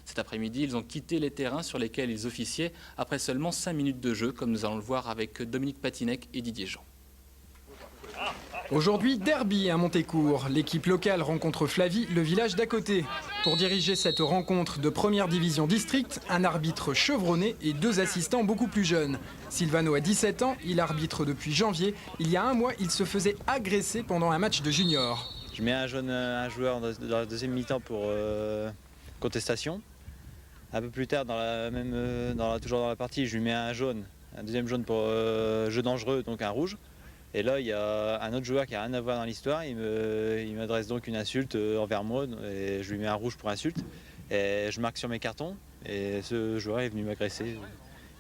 Cet après-midi, ils ont quitté les terrains sur lesquels ils officiaient après seulement 5 minutes de jeu, comme nous allons le voir avec Dominique Patinec et Didier Jean. Aujourd'hui, derby à Montécourt. L'équipe locale rencontre Flavie, le village d'à côté. Pour diriger cette rencontre de première division district, un arbitre chevronné et 2 assistants beaucoup plus jeunes. Silvano a 17 ans, il arbitre depuis janvier. Il y a un mois, il se faisait agresser pendant un match de junior. Je mets un joueur dans la deuxième mi-temps pour contestation. Un peu plus tard, toujours dans la partie, je lui mets un deuxième jaune pour jeu dangereux, donc un rouge. Et là, il y a un autre joueur qui n'a rien à voir dans l'histoire. Il m'adresse donc une insulte envers moi et je lui mets un rouge pour insulte. Et je marque sur mes cartons et ce joueur est venu m'agresser.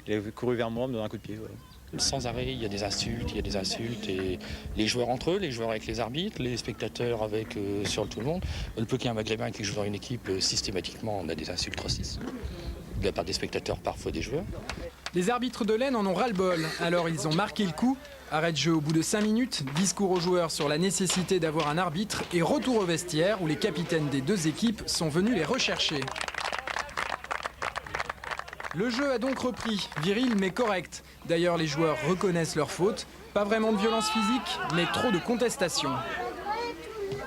Il est couru vers moi, me donner un coup de pied. Voilà. Sans arrêt, il y a des insultes, et les joueurs entre eux, les joueurs avec les arbitres, les spectateurs avec sur tout le monde. Le peu qu'il y a un maghrébin qui joue dans une équipe, systématiquement, on a des insultes racistes. De la part des spectateurs, parfois des joueurs. Les arbitres de l'Aisne en ont ras-le-bol, alors ils ont marqué le coup. Arrêt de jeu au bout de 5 minutes, discours aux joueurs sur la nécessité d'avoir un arbitre et retour au vestiaire où les capitaines des 2 équipes sont venus les rechercher. Le jeu a donc repris, viril mais correct. D'ailleurs, les joueurs reconnaissent leurs fautes. Pas vraiment de violence physique, mais trop de contestation.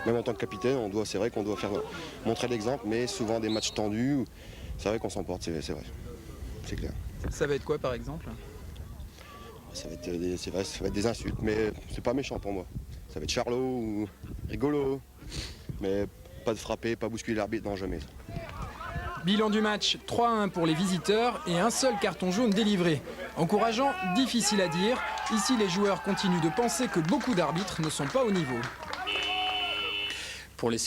Même en tant que capitaine, c'est vrai qu'on doit montrer l'exemple, mais souvent des matchs tendus, c'est vrai qu'on s'emporte, c'est vrai, c'est clair. Ça va être quoi par exemple ? Ça va être des insultes, mais c'est pas méchant pour moi. Ça va être charlot ou rigolo, mais pas de frapper, pas bousculer l'arbitre, non jamais. Bilan du match, 3-1 pour les visiteurs et un seul carton jaune délivré. Encourageant, difficile à dire. Ici, les joueurs continuent de penser que beaucoup d'arbitres ne sont pas au niveau. Pour les